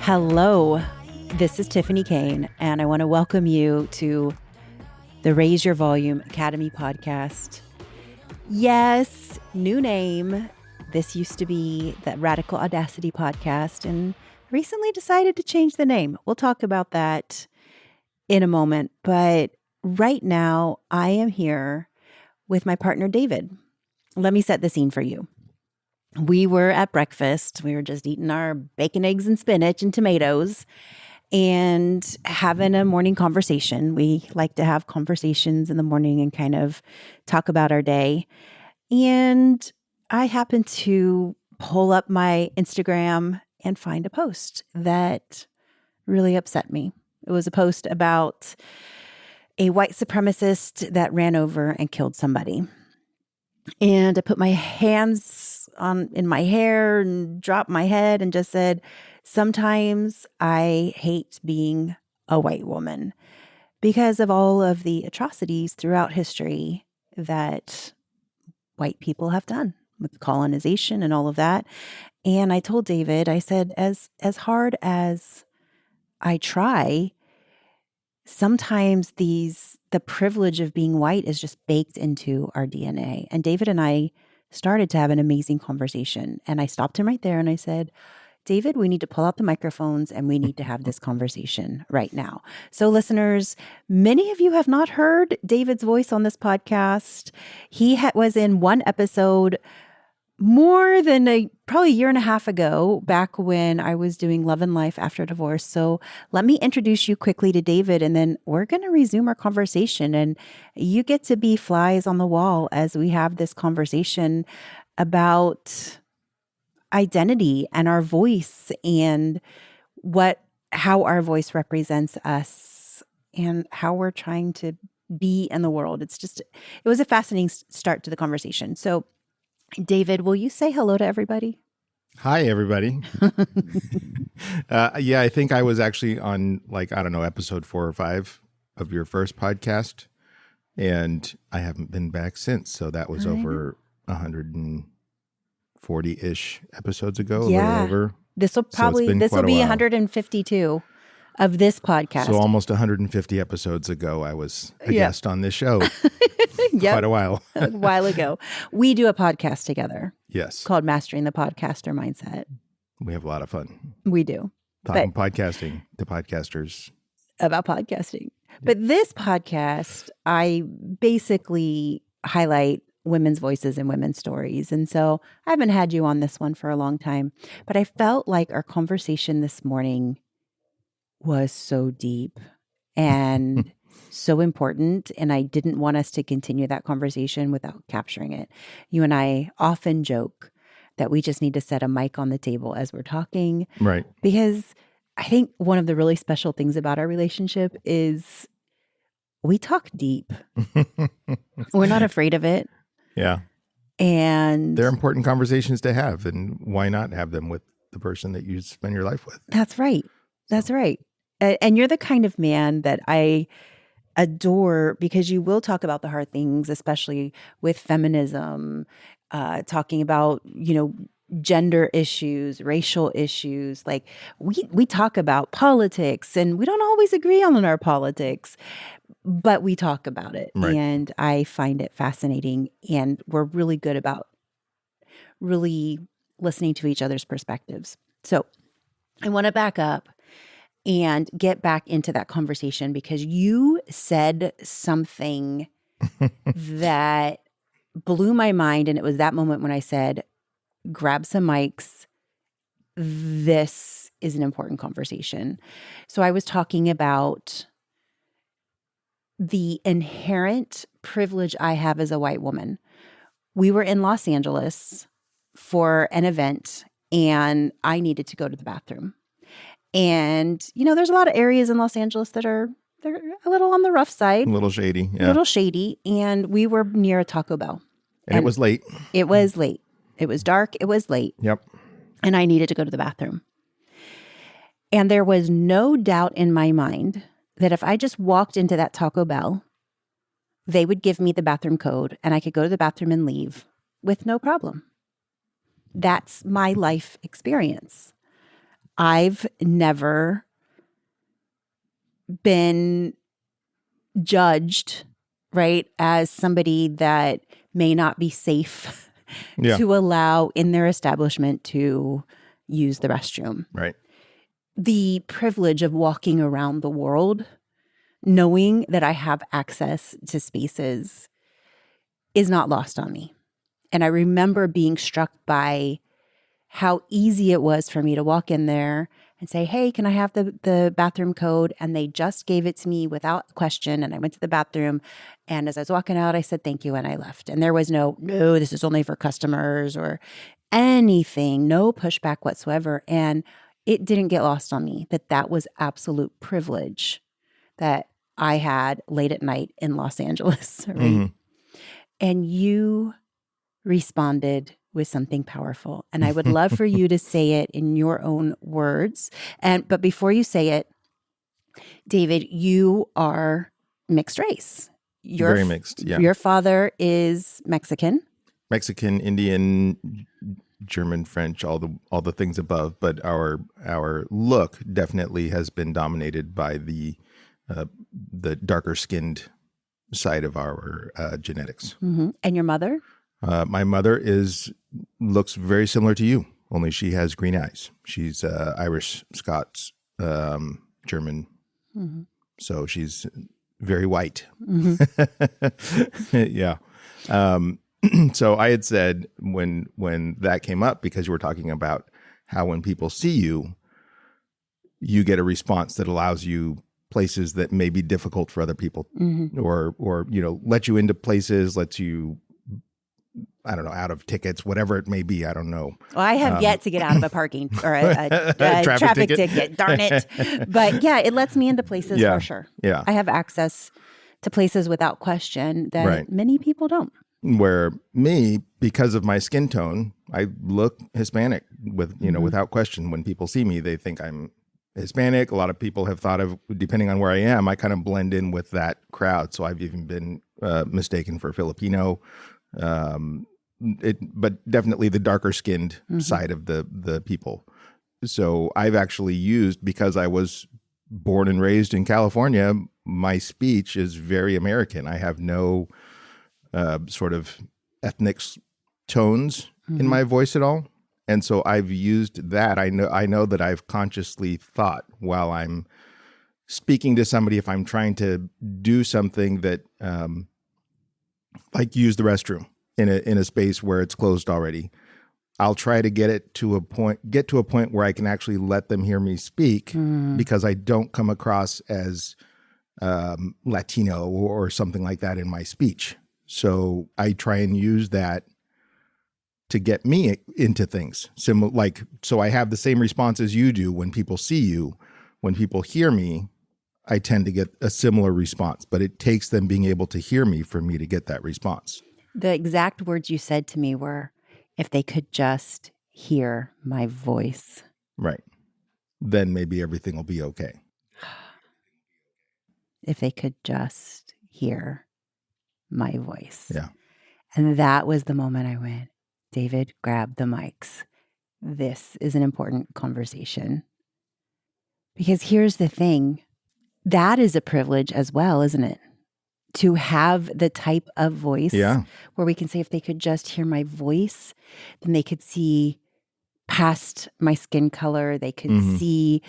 Hello, this is Tiffany Kane, and I want to welcome you to the Raise Your Volume Academy podcast. Yes, new name. This used to be the Radical Audacity podcast, and recently decided to change the name. We'll talk about that in a moment, but right now I am here with my partner, David. Let me set the scene for you. We were at breakfast. We were just eating our bacon, eggs, and spinach and tomatoes and having a morning conversation. We like to have conversations in the morning and kind of talk about our day. And I happened to pull up my Instagram and find a post that really upset me. It was a post about a white supremacist that ran over and killed somebody. And I put my hands in my hair and dropped my head and just said, sometimes I hate being a white woman because of all of the atrocities throughout history that white people have done with colonization and all of that. And I told David, I said, as hard as I try, sometimes the privilege of being white is just baked into our DNA. And David and I started to have an amazing conversation. And I stopped him right there and I said, David, we need to pull out the microphones and we need to have this conversation right now. So listeners, many of you have not heard David's voice on this podcast. He was in one episode more than probably a year and a half ago, back when I was doing Love and Life After Divorce. So let me introduce you quickly to David, and then we're going to resume our conversation. And you get to be flies on the wall as we have this conversation about identity and our voice and how our voice represents us and how we're trying to be in the world. It was a fascinating start to the conversation. So David, will you say hello to everybody? Hi, everybody. I think I was actually on episode 4 or 5 of your first podcast, and I haven't been back since. So that was over 140-ish episodes ago. Yeah. A little over. This will be 152 of this podcast. So almost 150 episodes ago, I was a guest on this show. Quite a while. A while ago. We do a podcast together. Yes. Called Mastering the Podcaster Mindset. We have a lot of fun. We do. Talking podcasting to podcasters. About podcasting. But this podcast, I basically highlight women's voices and women's stories. And so I haven't had you on this one for a long time, but I felt like our conversation this morning was so deep and so important. And I didn't want us to continue that conversation without capturing it. You and I often joke that we just need to set a mic on the table as we're talking. Right. Because I think one of the really special things about our relationship is we talk deep. We're not afraid of it. Yeah. And they're important conversations to have. And why not have them with the person that you spend your life with? That's right. That's right. And you're the kind of man that I adore because you will talk about the hard things, especially with feminism, talking about, gender issues, racial issues. Like we talk about politics and we don't always agree on our politics, but we talk about it. Right. And I find it fascinating. And we're really good about really listening to each other's perspectives. So I want to back up and get back into that conversation because you said something that blew my mind. And it was that moment when I said, grab some mics. This is an important conversation. So I was talking about the inherent privilege I have as a white woman. We were in Los Angeles for an event and I needed to go to the bathroom. And, there's a lot of areas in Los Angeles that they're a little on the rough side. A little shady. Yeah. A little shady. And we were near a Taco Bell. And it was late. It was late. It was dark. It was late. Yep. And I needed to go to the bathroom. And there was no doubt in my mind that if I just walked into that Taco Bell, they would give me the bathroom code and I could go to the bathroom and leave with no problem. That's my life experience. I've never been judged, right, as somebody that may not be safe Yeah. to allow in their establishment to use the restroom. Right. The privilege of walking around the world, knowing that I have access to spaces, is not lost on me. And I remember being struck by how easy it was for me to walk in there and say, hey, can I have the bathroom code? And they just gave it to me without question. And I went to the bathroom. And as I was walking out, I said, thank you. And I left. And there was no, this is only for customers or anything, no pushback whatsoever. And it didn't get lost on me that was absolute privilege that I had late at night in Los Angeles, right? Mm-hmm. And you responded with something powerful. And I would love for you to say it in your own words. But before you say it, David, you are mixed race. Very mixed, yeah. Your father is Mexican. Mexican, Indian, German, French, all the things above. But our look definitely has been dominated by the darker skinned side of our genetics. Mm-hmm. And your mother? My mother looks very similar to you, only she has green eyes. She's Irish, Scots, German. Mm-hmm. So she's very white. Mm-hmm. Yeah. So I had said when that came up, because you were talking about how when people see you, you get a response that allows you places that may be difficult for other people, mm-hmm. or let you into places, lets you, I don't know, out of tickets, whatever it may be. I don't know. Well, I have yet to get out of a parking or a traffic ticket. Darn it. But yeah, it lets me into places for sure. Yeah. I have access to places without question that many people don't. Where me, because of my skin tone, I look Hispanic with, mm-hmm. without question. When people see me, they think I'm Hispanic. A lot of people have thought of, depending on where I am, I kind of blend in with that crowd. So I've even been mistaken for Filipino. But definitely the darker skinned mm-hmm. side of the people. So I've actually used, because I was born and raised in California, my speech is very American. I have no sort of ethnic tones mm-hmm. in my voice at all. And so I've used that. I know that I've consciously thought while I'm speaking to somebody, if I'm trying to do something that, like use the restroom in a space where it's closed already, I'll try to get to a point where I can actually let them hear me speak, because I don't come across as Latino or something like that in my speech. So I try and use that to get me into things. So I have the same response as you do when people see you. When people hear me, I tend to get a similar response, but it takes them being able to hear me for me to get that response. The exact words you said to me were, if they could just hear my voice. Right. Then maybe everything will be okay. If they could just hear my voice. Yeah. And that was the moment I went, David, grab the mics. This is an important conversation. Because here's the thing. That is a privilege as well, isn't it? To have the type of voice where we can say, if they could just hear my voice, then they could see past my skin color. They could mm-hmm. see,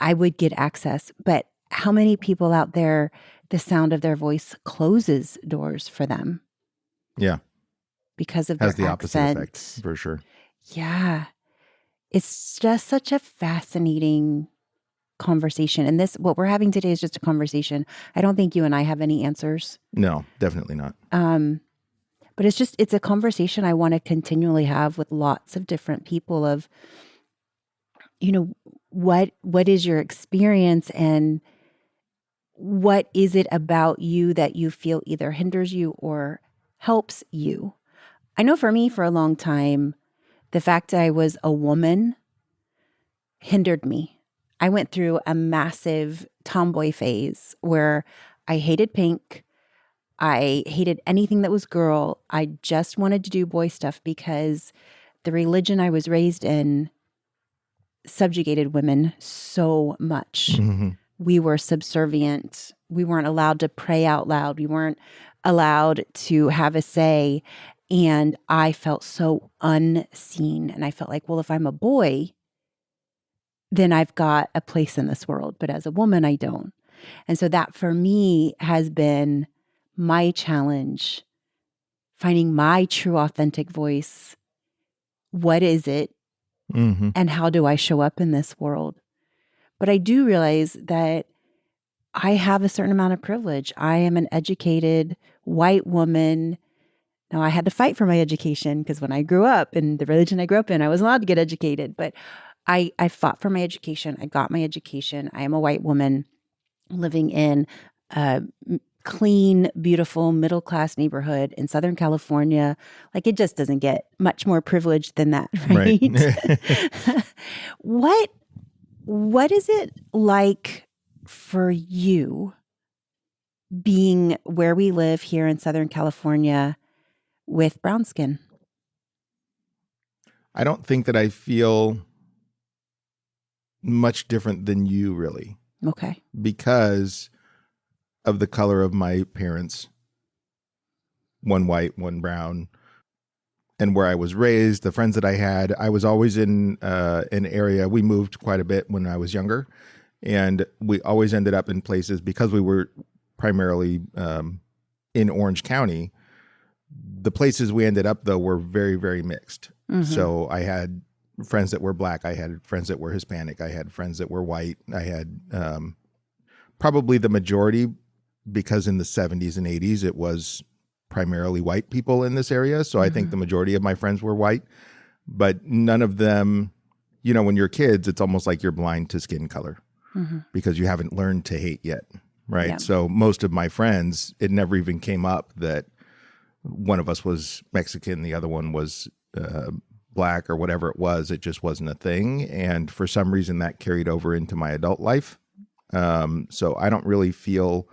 I would get access. But how many people out there, the sound of their voice closes doors for them? Yeah. Because of their accent. Has the opposite effect, for sure. Yeah. It's just such a fascinating conversation. And what we're having today is just a conversation. I don't think you and I have any answers. No, definitely not. But it's a conversation I want to continually have with lots of different people of, what is your experience and what is it about you that you feel either hinders you or helps you? I know for me, for a long time, the fact that I was a woman hindered me. I went through a massive tomboy phase where I hated pink. I hated anything that was girl. I just wanted to do boy stuff because the religion I was raised in subjugated women so much. Mm-hmm. We were subservient. We weren't allowed to pray out loud. We weren't allowed to have a say. And I felt so unseen. And I felt like, well, if I'm a boy, then I've got a place in this world. But as a woman, I don't. And so that for me has been my challenge, finding my true authentic voice. What is it? Mm-hmm. And how do I show up in this world? But I do realize that I have a certain amount of privilege. I am an educated white woman. Now, I had to fight for my education because when I grew up in the religion I grew up in, I wasn't allowed to get educated. But I fought for my education. I got my education. I am a white woman living in a clean, beautiful, middle-class neighborhood in Southern California. Like, it just doesn't get much more privileged than that, right? What is it like for you being where we live here in Southern California with brown skin? I don't think that I feel much different than you, really. Okay. Because of the color of my parents, one white, one brown, and where I was raised, the friends that I had. I was always in an area. We moved quite a bit when I was younger, and we always ended up in places because we were primarily in Orange County. The places we ended up, though, were very, very mixed. Mm-hmm. So I had friends that were Black. I had friends that were Hispanic. I had friends that were white. I had probably the majority, because in the 70s and 80s, it was primarily white people in this area. So I think the majority of my friends were white, but none of them, you know, when you're kids, it's almost like you're blind to skin color because you haven't learned to hate yet. Right. Yeah. So most of my friends, it never even came up that one of us was Mexican, the other one was Black or whatever it was. It just wasn't a thing. And for some reason that carried over into my adult life. So I don't really feel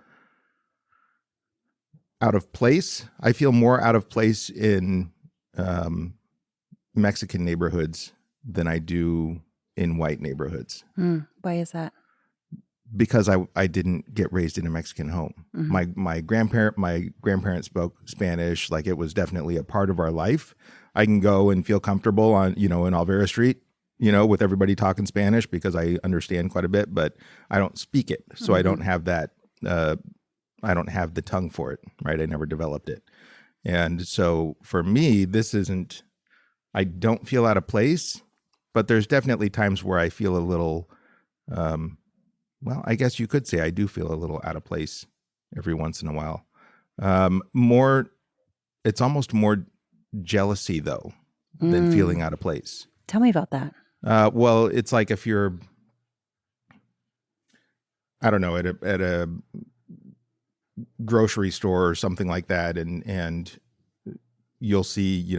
out of place. I feel more out of place in Mexican neighborhoods than I do in white neighborhoods. Why is that? Because I didn't get raised in a Mexican home. My grandparents spoke Spanish. Like, it was definitely a part of our life. I can go and feel comfortable on, in Alvera Street, with everybody talking Spanish because I understand quite a bit, but I don't speak it. So I don't have that, I don't have the tongue for it, right? I never developed it. And so for me, I don't feel out of place, but there's definitely times where I feel a little, well, I guess you could say I do feel a little out of place every once in a while. It's almost more jealousy, though, than feeling out of place. Tell me about that. Well, it's like if you're, I don't know, at a grocery store or something like that, and you'll see,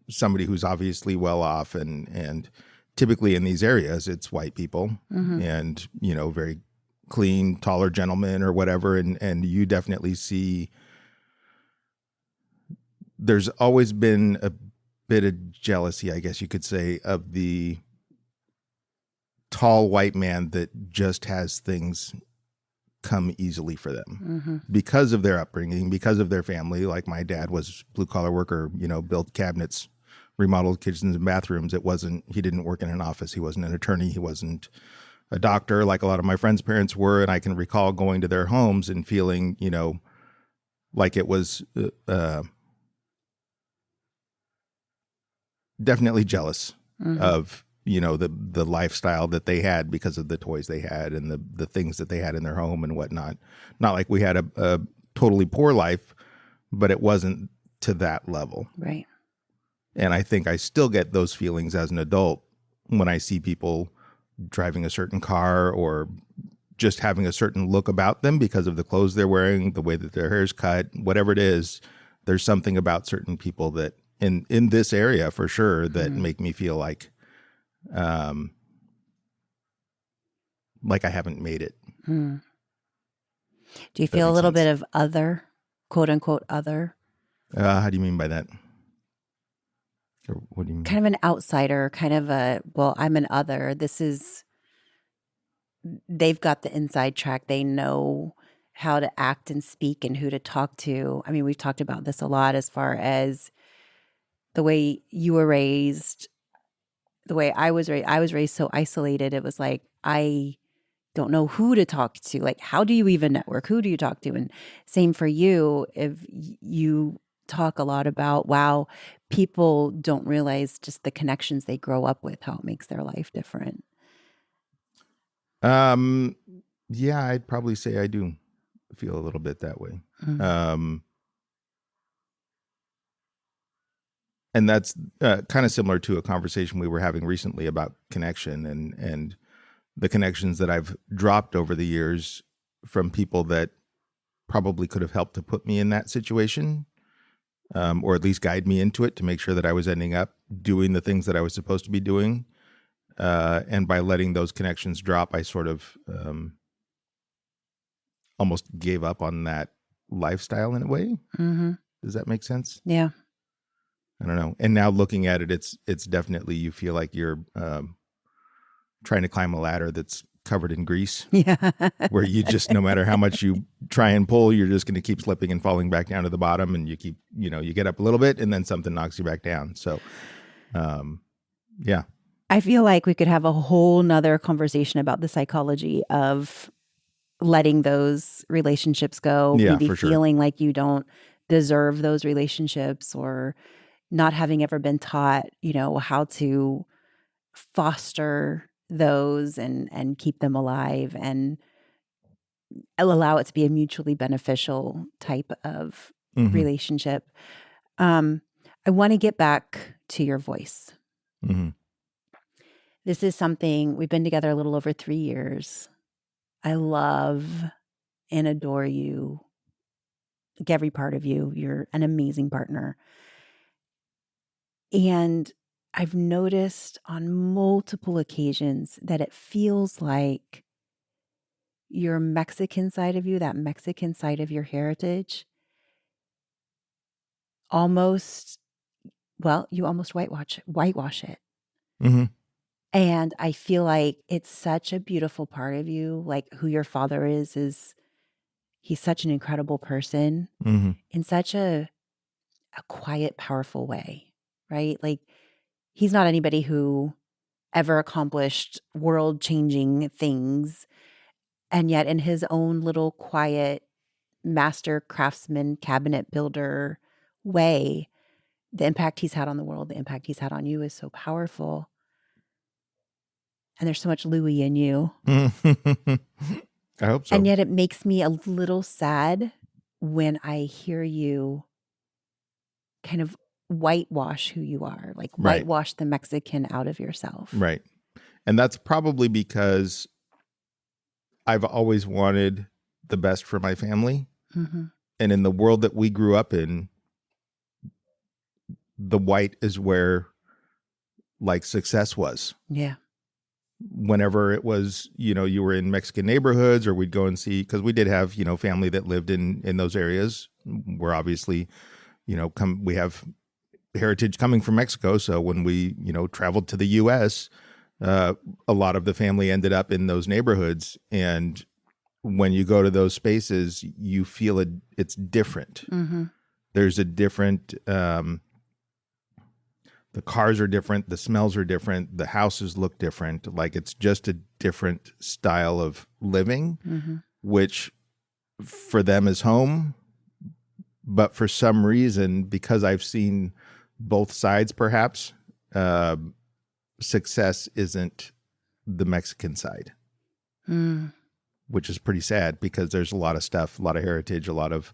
somebody who's obviously well off, and typically in these areas, it's white people and, very clean, taller gentlemen or whatever. And you definitely see there's always been a bit of jealousy, I guess you could say, of the tall white man that just has things come easily for them because of their upbringing, because of their family. Like, my dad was blue collar worker, built cabinets, remodeled kitchens and bathrooms. He didn't work in an office. He wasn't an attorney. He wasn't a doctor like a lot of my friends' parents were. And I can recall going to their homes and feeling, like it was definitely jealous of, the lifestyle that they had because of the toys they had and the things that they had in their home and whatnot. Not like we had a totally poor life, but it wasn't to that level. Right. And I think I still get those feelings as an adult when I see people driving a certain car or just having a certain look about them because of the clothes they're wearing, the way that their hair's cut, whatever it is. There's something about certain people that in this area for sure that make me feel like I haven't made it. Do you feel a little bit of other, quote unquote, other? How do you mean by that? Or what do you mean? kind of an outsider, kind of I'm an other. They've got the inside track. They know how to act and speak and who to talk to. I mean, we've talked about this a lot as far as the way you were raised, the way I was raised. I was raised so isolated. It was like, I don't know who to talk to. Like, how do you even network? Who do you talk to? And same for you. If you talk a lot about, wow, people don't realize just the connections they grow up with, how it makes their life different. Yeah, I'd probably say I do feel a little bit that way. And that's kind of similar to a conversation we were having recently about connection and the connections that I've dropped over the years from people that probably could have helped to put me in that situation, or at least guide me into it to make sure that I was ending up doing the things that I was supposed to be doing. And by letting those connections drop, I sort of almost gave up on that lifestyle in a way. Mm-hmm. Does that make sense? Yeah. I don't know. And now looking at it, it's definitely, you feel like you're trying to climb a ladder that's covered in grease. Yeah. Where you just, no matter how much you try and pull, you're just going to keep slipping and falling back down to the bottom. And you keep, you get up a little bit and then something knocks you back down. So, yeah. I feel like we could have a whole nother conversation about the psychology of letting those relationships go, Yeah, maybe for sure. feeling like you don't deserve those relationships, or not having ever been taught, how to foster those and keep them alive and allow it to be a mutually beneficial type of Mm-hmm. relationship. I want to get back to your voice. Mm-hmm. This is something, we've been together a little over 3 years. I love and adore you, like every part of you. You're an amazing partner. And I've noticed on multiple occasions that it feels like your Mexican side of you, that Mexican side of your heritage, you almost whitewash it. Mm-hmm. And I feel like it's such a beautiful part of you, like who your father is he's such an incredible person, Mm-hmm. in such a quiet, powerful way, right? Like, he's not anybody who ever accomplished world-changing things, and yet in his own little quiet master craftsman, cabinet builder way, the impact he's had on the world, the impact he's had on you is so powerful. And there's so much Louis in you. I hope so. And yet it makes me a little sad when I hear you kind of whitewash who you are, like Right. whitewash the Mexican out of yourself. Right. And that's probably because I've always wanted the best for my family. Mm-hmm. And in the world that we grew up in, the white is where like success was. Yeah. Whenever it was, you were in Mexican neighborhoods, or we'd go and see, because we did have, family that lived in those areas. We're obviously, we have heritage coming from Mexico. So when we, traveled to the US, a lot of the family ended up in those neighborhoods. And when you go to those spaces, you feel it's different. Mm-hmm. There's a different, the cars are different, the smells are different, the houses look different. Like, it's just a different style of living, Mm-hmm. which for them is home. But for some reason, because I've seen both sides, perhaps, success isn't the Mexican side, which is pretty sad, because there's a lot of stuff, a lot of heritage, a lot of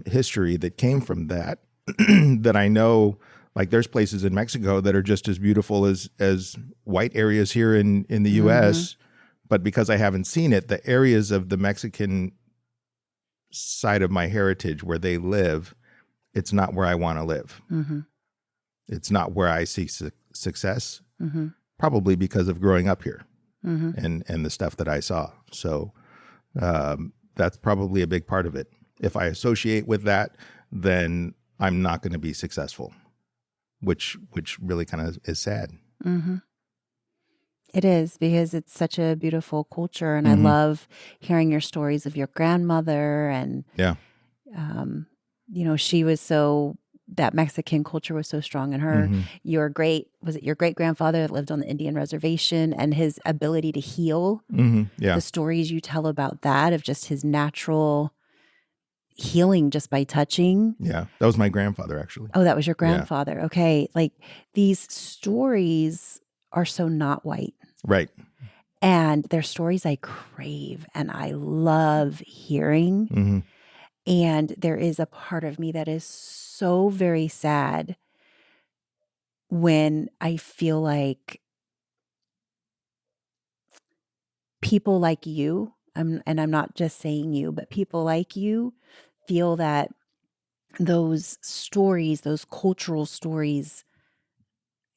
history that came from that, that I know. Like, there's places in Mexico that are just as beautiful as white areas here in the U.S., Mm-hmm. but because I haven't seen it, the areas of the Mexican side of my heritage where they live, it's not where I want to live. Mm-hmm. It's not where I see success, Mm-hmm. probably because of growing up here, Mm-hmm. and the stuff that I saw. So that's probably a big part of it. If I associate with that, then I'm not going to be successful. which really kind of is sad. Mm-hmm. It is, because it's such a beautiful culture, and I Mm-hmm. love hearing your stories of your grandmother, and Yeah. she was that Mexican culture was so strong in her. Mm-hmm. Your great grandfather that lived on the Indian reservation, and his ability to heal. Mm-hmm. Yeah. The stories you tell about that, of just his natural healing just by touching. Yeah. That was my grandfather, actually. Oh, that was your Yeah. grandfather. Okay. Like, these stories are so not white. Right. And they're stories I crave and I love hearing. Mm-hmm. And there is a part of me that is so very sad when I feel like people like you, and I'm not just saying you, but people like you feel that those stories, those cultural stories,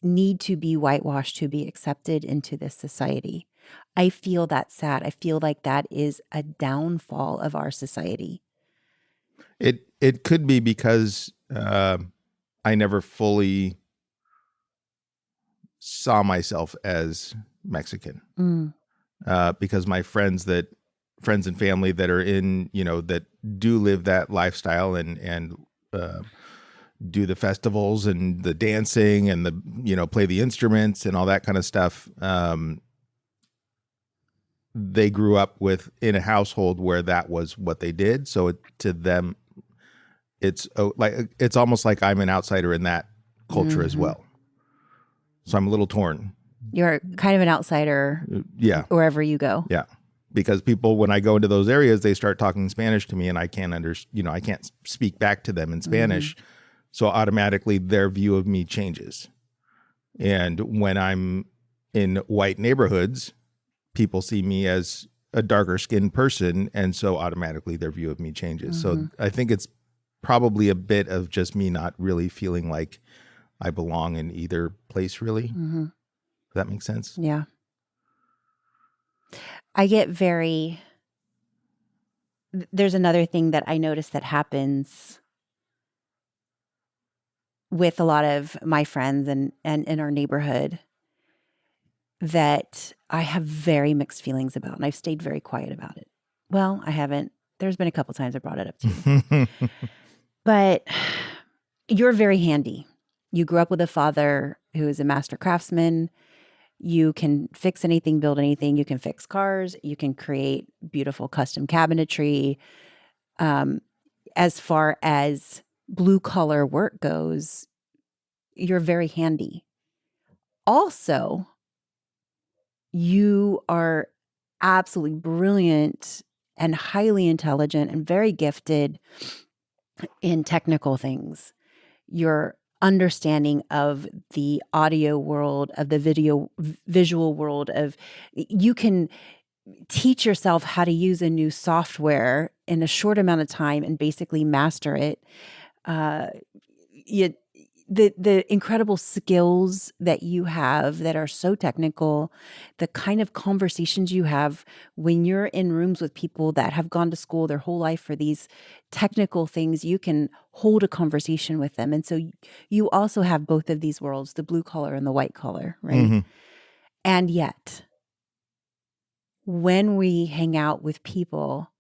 need to be whitewashed to be accepted into this society. I feel that sad. I feel like that is a downfall of our society. It could be because I never fully saw myself as Mexican. Because my friends and family that are in, that do live that lifestyle and do the festivals and the dancing and the, play the instruments and all that kind of stuff. They grew up in a household where that was what they did. So to them, it's almost like I'm an outsider in that culture as well. So I'm a little torn. You're kind of an outsider, Yeah, wherever you go. yeah. Because people, when I go into those areas, they start talking Spanish to me, and I can't I can't speak back to them in Spanish. So automatically their view of me changes. And when I'm in white neighborhoods, people see me as a darker skinned person. And so automatically their view of me changes. So I think it's probably a bit of just me not really feeling like I belong in either place, really. Does that make sense? Yeah. There's another thing that I notice that happens with a lot of my friends and in our neighborhood that I have very mixed feelings about, and I've stayed very quiet about it. Well, I haven't. There's been a couple times I brought it up too. But you're very handy. You grew up with a father who is a master craftsman. You can fix anything, build anything. You can fix cars. You can create beautiful custom cabinetry. As far as blue collar work goes, you're very handy. Also, you are absolutely brilliant and highly intelligent and very gifted in technical things. Your understanding of the audio world, of the visual world, you can teach yourself how to use a new software in a short amount of time and basically master it. The incredible skills that you have that are so technical, the kind of conversations you have when you're in rooms with people that have gone to school their whole life for these technical things, you can hold a conversation with them. And so you also have both of these worlds, the blue collar and the white collar, right? And yet, when we hang out with people,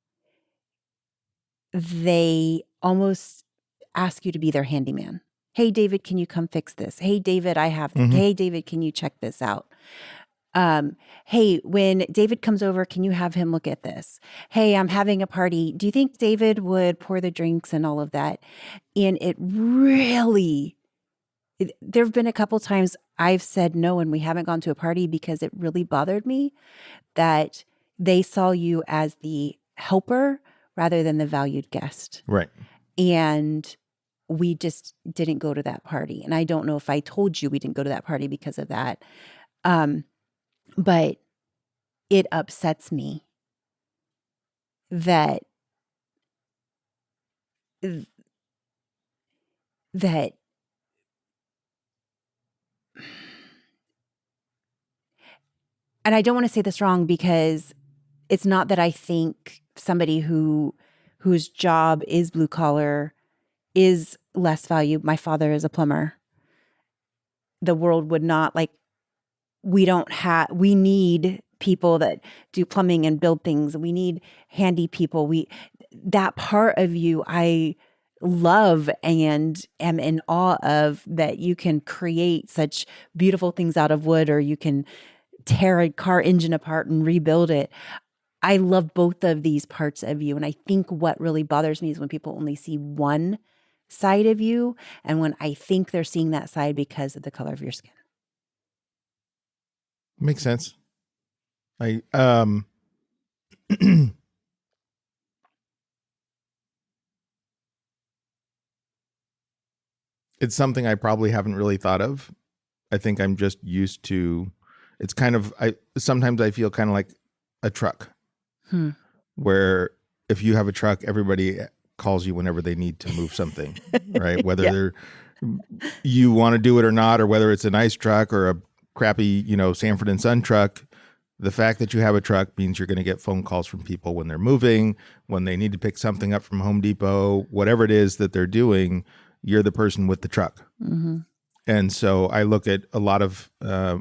they almost ask you to be their handyman. Hey, David, can you come fix this? Hey, David, I have this. Hey, David, can you check this out? Hey, when David comes over, can you have him look at this? Hey, I'm having a party. Do you think David would pour the drinks and all of that? And there have been a couple times I've said no and we haven't gone to a party because it really bothered me that they saw you as the helper rather than the valued guest. Right. And we just didn't go to that party. And I don't know if I told you we didn't go to that party because of that. But it upsets me that and I don't want to say this wrong because it's not that I think somebody whose job is blue collar is less valued. My father is a plumber. the world would not like, we need people that do plumbing and build things. We need handy people. That part of you, I love and am in awe of, that you can create such beautiful things out of wood, or you can tear a car engine apart and rebuild it. I love both of these parts of you. And I think what really bothers me is when people only see one side of you, and when I think they're seeing that side because of the color of your skin. Makes sense. It's something I probably haven't really thought of. I think I'm just used to, it's kind of, sometimes I feel kind of like a truck, where if you have a truck, everybody calls you whenever they need to move something, right? Whether you want to do it or not, or whether it's a nice truck or a crappy, Sanford and Son truck. The fact that you have a truck means you're going to get phone calls from people when they're moving, when they need to pick something up from Home Depot, whatever it is that they're doing, you're the person with the truck. Mm-hmm. And so I look at a lot of,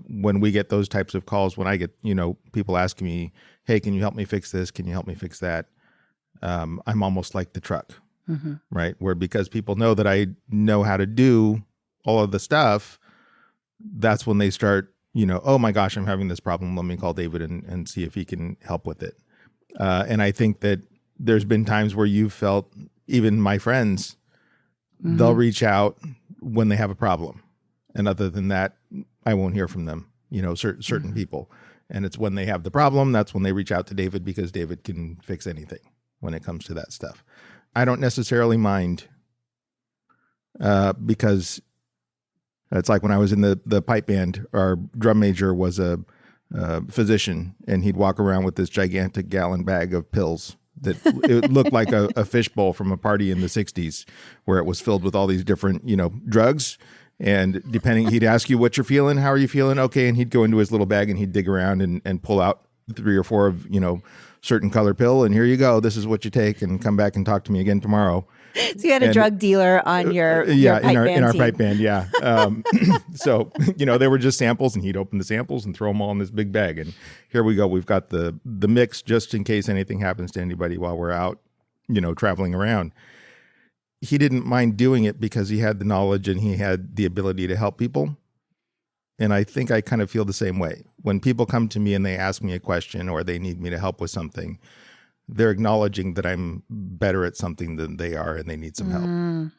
when we get those types of calls, when I get, people asking me, hey, can you help me fix this? Can you help me fix that? I'm almost like the truck, right? Where because people know that I know how to do all of the stuff, that's when they start, oh my gosh, I'm having this problem. Let me call David and see if he can help with it. And I think that there's been times where you've felt, even my friends, they'll reach out when they have a problem. And other than that, I won't hear from them, certain people. And it's when they have the problem, that's when they reach out to David, because David can fix anything when it comes to that stuff. I don't necessarily mind, because it's like when I was in the pipe band, our drum major was a physician, and he'd walk around with this gigantic gallon bag of pills that it looked like a fishbowl from a party in the 60s, where it was filled with all these different, drugs. And depending, he'd ask you what you're feeling, how are you feeling? Okay. And he'd go into his little bag and he'd dig around and pull out 3 or 4 of, certain color pill. And here you go. This is what you take, and come back and talk to me again tomorrow. So you had a drug dealer on your pipe band in our team. pipe band. Yeah. So, they were just samples, and he'd open the samples and throw them all in this big bag. And here we go. We've got the mix just in case anything happens to anybody while we're out, traveling around. He didn't mind doing it because he had the knowledge and he had the ability to help people. And I think I kind of feel the same way. When people come to me and they ask me a question, or they need me to help with something, they're acknowledging that I'm better at something than they are, and they need some help.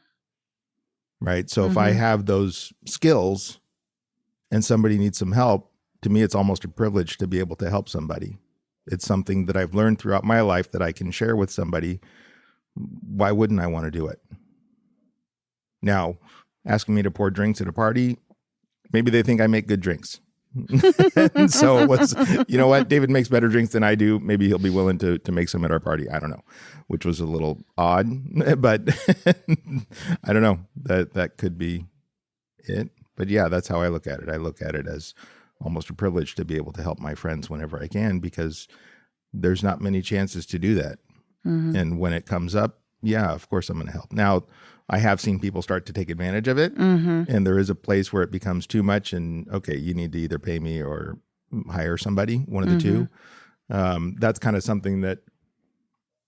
Right? So if I have those skills and somebody needs some help, to me, it's almost a privilege to be able to help somebody. It's something that I've learned throughout my life that I can share with somebody. Why wouldn't I want to do it? Now, asking me to pour drinks at a party, maybe they think I make good drinks. And so what's, what? David makes better drinks than I do. Maybe he'll be willing to make some at our party. I don't know, which was a little odd, but I don't know. That could be it. But yeah, that's how I look at it. I look at it as almost a privilege to be able to help my friends whenever I can, because there's not many chances to do that. And when it comes up, yeah, of course I'm going to help. Now, I have seen people start to take advantage of it, and there is a place where it becomes too much, and okay, you need to either pay me or hire somebody, one of the two. That's kind of something that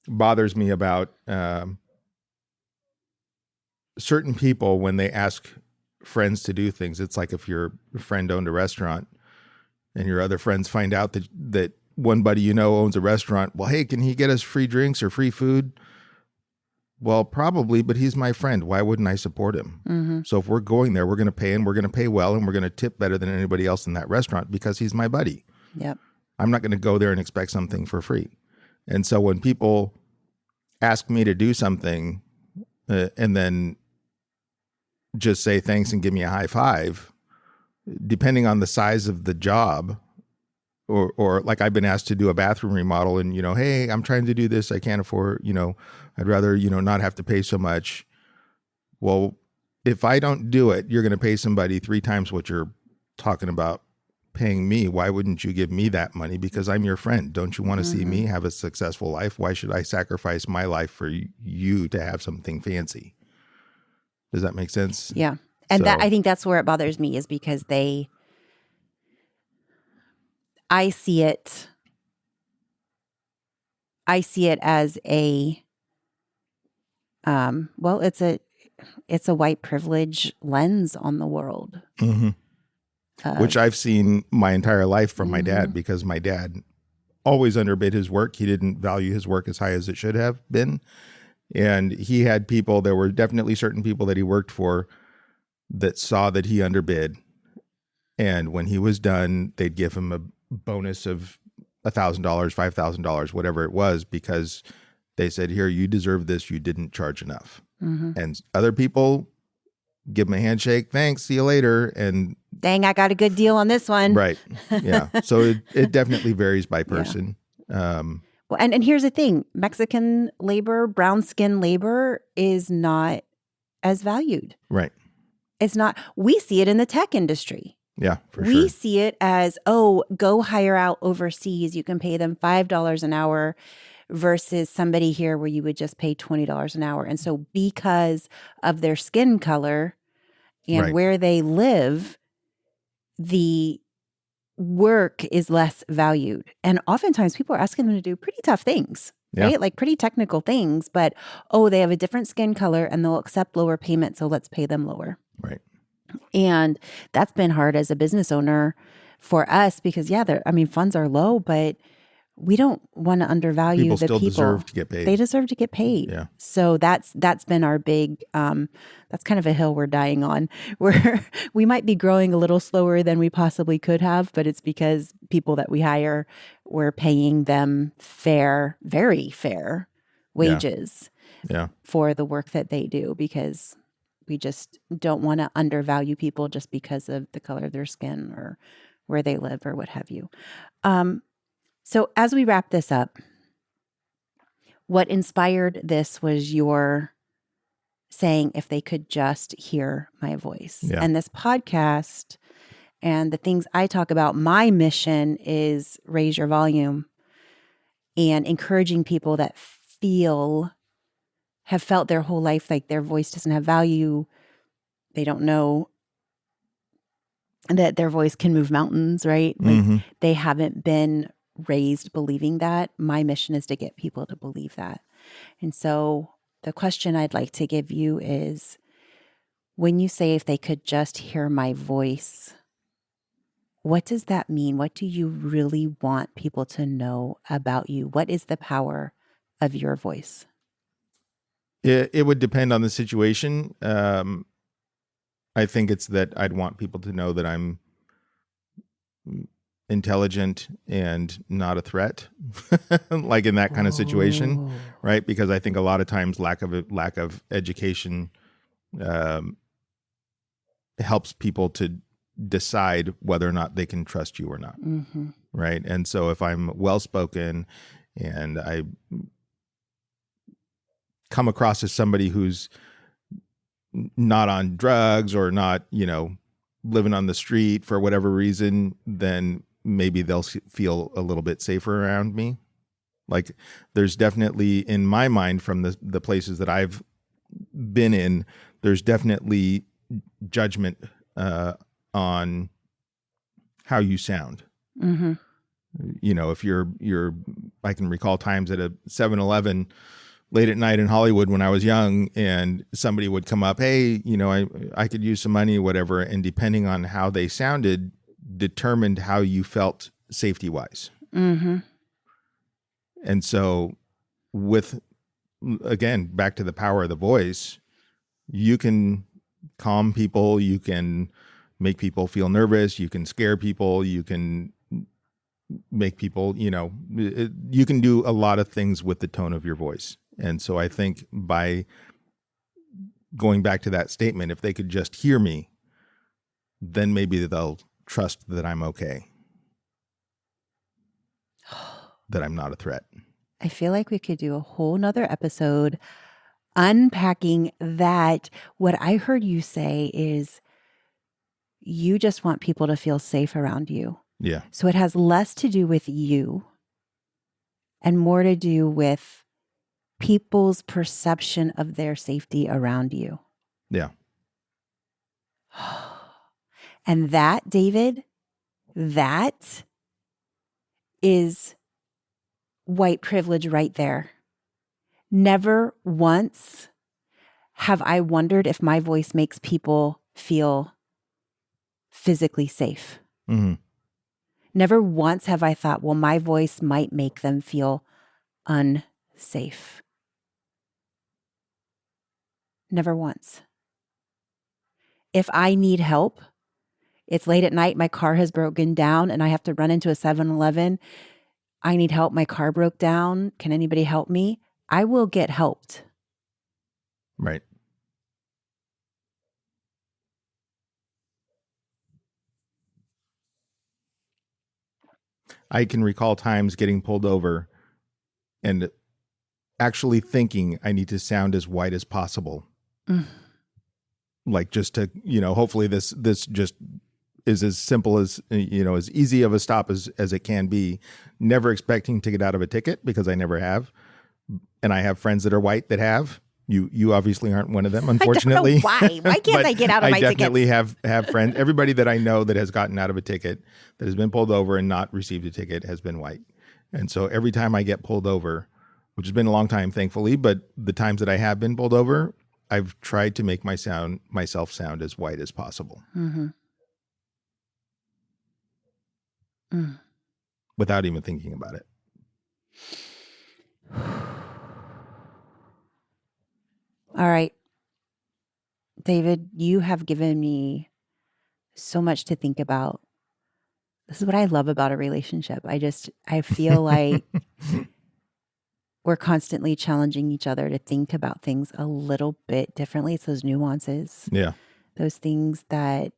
bothers me about certain people when they ask friends to do things. It's like if your friend owned a restaurant and your other friends find out that one buddy owns a restaurant. Well, hey, can he get us free drinks or free food? Well, probably, but he's my friend. Why wouldn't I support him? So if we're going there, we're going to pay, and we're going to pay well, and we're going to tip better than anybody else in that restaurant because he's my buddy. Yep. I'm not going to go there and expect something for free. And so when people ask me to do something and then just say thanks and give me a high five, depending on the size of the job, or like I've been asked to do a bathroom remodel, and, hey, I'm trying to do this. I can't afford, I'd rather, not have to pay so much. Well, if I don't do it, you're going to pay somebody 3 times what you're talking about paying me. Why wouldn't you give me that money? Because I'm your friend. Don't you want to see me have a successful life? Why should I sacrifice my life for you to have something fancy? Does that make sense? Yeah. And So, I think that's where it bothers me, is because I see it as it's a white privilege lens on the world. mhm. Which I've seen my entire life from my dad, because my dad always underbid his work. He didn't value his work as high as it should have been. And he had people, there were definitely certain people that he worked for that saw that he underbid. And when he was done, they'd give him a bonus of $1,000, $5,000, whatever it was, because they said, here, you deserve this. You didn't charge enough. And other people give him a handshake. Thanks. See you later. And dang, I got a good deal on this one. right. Yeah. So it definitely varies by person. Well, and here's the thing. Mexican labor, brown skin labor is not as valued. Right. It's not. We see it in the tech industry. Yeah, for We sure. see it as, oh, go hire out overseas. You can pay them $5 an hour versus somebody here where you would just pay $20 an hour. And so because of their skin color and Right. where they live, the work is less valued. And oftentimes people are asking them to do pretty tough things, right? Like pretty technical things, but, oh, they have a different skin color and they'll accept lower payment. So let's pay them lower. Right. And that's been hard as a business owner for us because, funds are low, but we don't want to undervalue People the still people. deserve to get paid. They deserve to get paid. Yeah. So that's been our big, that's kind of a hill we're dying on, where we might be growing a little slower than we possibly could have, but it's because people that we hire, we're paying them fair, very fair wages for the work that they do, because we just don't want to undervalue people just because of the color of their skin or where they live or what have you. So as we wrap this up, what inspired this was your saying, if they could just hear my voice. Yeah. And this podcast and the things I talk about, my mission is raise your volume and encouraging people that have felt their whole life like their voice doesn't have value. They don't know that their voice can move mountains, right? Like they haven't been raised believing that. My mission is to get people to believe that. And so the question I'd like to give you is, when you say, if they could just hear my voice, what does that mean? What do you really want people to know about you? What is the power of your voice? It would depend on the situation. I think it's that I'd want people to know that I'm intelligent and not a threat, like in that kind of situation, right? Because I think a lot of times lack of education helps people to decide whether or not they can trust you or not, right? And so if I'm well-spoken and I come across as somebody who's not on drugs or not, living on the street for whatever reason, then maybe they'll feel a little bit safer around me. Like there's definitely, in my mind, from the places that I've been in, there's definitely judgment on how you sound. If you're, I can recall times at a 7-Eleven late at night in Hollywood when I was young, and somebody would come up, hey, I could use some money, whatever. And depending on how they sounded, determined how you felt safety-wise. And so again, back to the power of the voice, you can calm people, you can make people feel nervous, you can scare people, you can make people, you can do a lot of things with the tone of your voice. And so I think by going back to that statement, if they could just hear me, then maybe they'll trust that I'm okay, that I'm not a threat. I feel like we could do a whole nother episode unpacking that. What I heard you say is you just want people to feel safe around you. Yeah. So it has less to do with you and more to do with people's perception of their safety around you. Yeah. And that, David, that is white privilege right there. Never once have I wondered if my voice makes people feel physically safe. Mm-hmm. Never once have I thought, well, my voice might make them feel unsafe. Never once. If I need help, it's late at night, my car has broken down and I have to run into a 7-Eleven. I need help. My car broke down. Can anybody help me? I will get helped. Right. I can recall times getting pulled over and actually thinking I need to sound as white as possible. Like just to, hopefully this just is as simple as, as easy of a stop as it can be. Never expecting to get out of a ticket because I never have. And I have friends that are white that have. You obviously aren't one of them, unfortunately. I don't know why? Why can't I get out of my ticket? I definitely have friends. Everybody that I know that has gotten out of a ticket, that has been pulled over and not received a ticket, has been white. And so every time I get pulled over, which has been a long time, thankfully, but the times that I have been pulled over, I've tried to make myself sound as white as possible. Mm-hmm. Without even thinking about it. All right. David, you have given me so much to think about. This is what I love about a relationship. I feel like we're constantly challenging each other to think about things a little bit differently. It's those nuances. Yeah. Those things that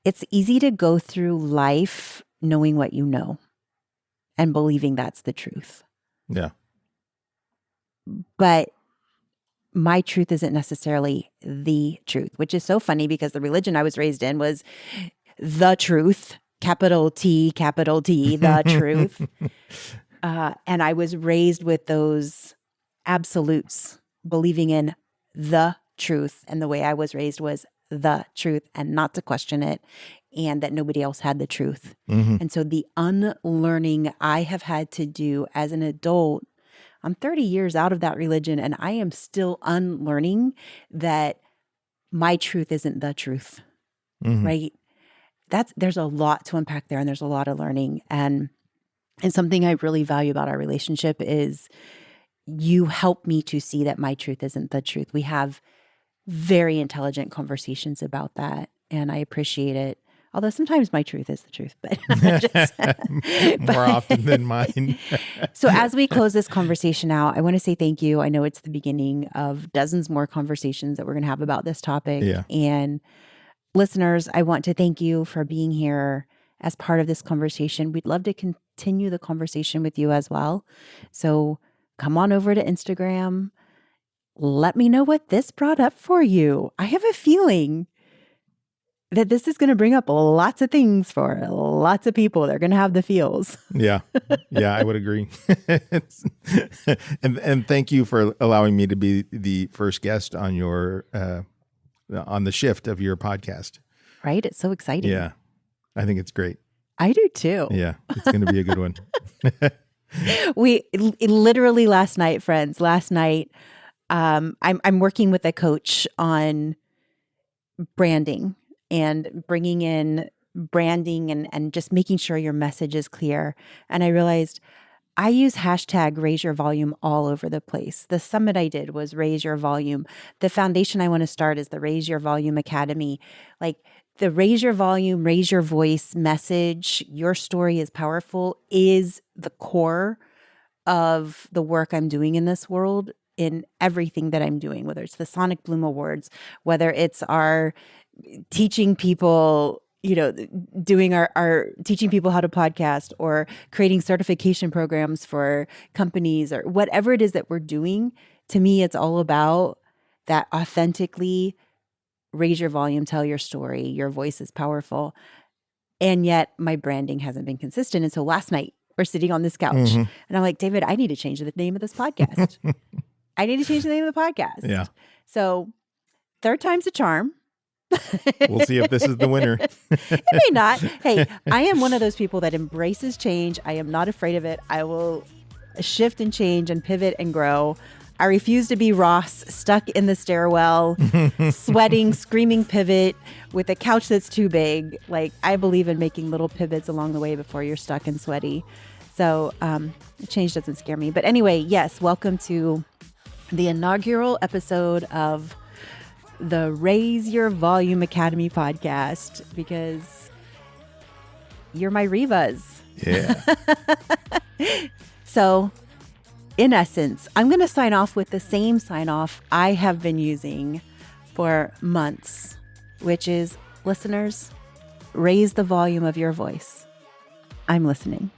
it's easy to go through life knowing what you know and believing that's the truth. Yeah. But my truth isn't necessarily the truth, which is so funny because the religion I was raised in was the truth, capital T, the truth. And I was raised with those absolutes, believing in the truth. And the way I was raised was the truth and not to question it, and that nobody else had the truth. Mm-hmm. And so the unlearning I have had to do as an adult, I'm 30 years out of that religion, and I am still unlearning that my truth isn't the truth, right? There's a lot to unpack there, and there's a lot of learning. And something I really value about our relationship is you help me to see that my truth isn't the truth. We have very intelligent conversations about that, and I appreciate it. Although sometimes my truth is the truth, but more often than mine. So as we close this conversation out, I want to say thank you. I know it's the beginning of dozens more conversations that we're going to have about this topic. Yeah. And listeners, I want to thank you for being here as part of this conversation. We'd love to continue the conversation with you as well. So come on over to Instagram. Let me know what this brought up for you. I have a feeling that this is going to bring up lots of things for lots of people. They're going to have the feels. Yeah. Yeah, I would agree. and thank you for allowing me to be the first guest on your, on the shift of your podcast. Right? It's so exciting. Yeah. I think it's great. I do too. Yeah. It's going to be a good one. We literally last night, I'm working with a coach on branding and bringing in branding and just making sure your message is clear. And I realized I use hashtag raise your volume all over the place. The summit I did was raise your volume. The foundation I want to start is the Raise Your Volume Academy. Like the raise your volume, raise your voice message, your story is powerful, is the core of the work I'm doing in this world, in everything that I'm doing, whether it's the Sonic Bloom Awards, whether it's our teaching people, doing our teaching people how to podcast, or creating certification programs for companies, or whatever it is that we're doing. To me, it's all about that authentically raise your volume, tell your story, your voice is powerful. And yet my branding hasn't been consistent. And so last night we're sitting on this couch and I'm like, David, I need to change the name of this podcast. I need to change the name of the podcast. Yeah. So third time's a charm. We'll see if this is the winner. It may not. Hey, I am one of those people that embraces change. I am not afraid of it. I will shift and change and pivot and grow. I refuse to be Ross, stuck in the stairwell, sweating, screaming pivot with a couch that's too big. Like, I believe in making little pivots along the way before you're stuck and sweaty. So change doesn't scare me. But anyway, yes, welcome to the inaugural episode of the Raise Your Volume Academy podcast, because you're my Rivas. Yeah. So, in essence, I'm going to sign off with the same sign off I have been using for months, which is, listeners, raise the volume of your voice. I'm listening.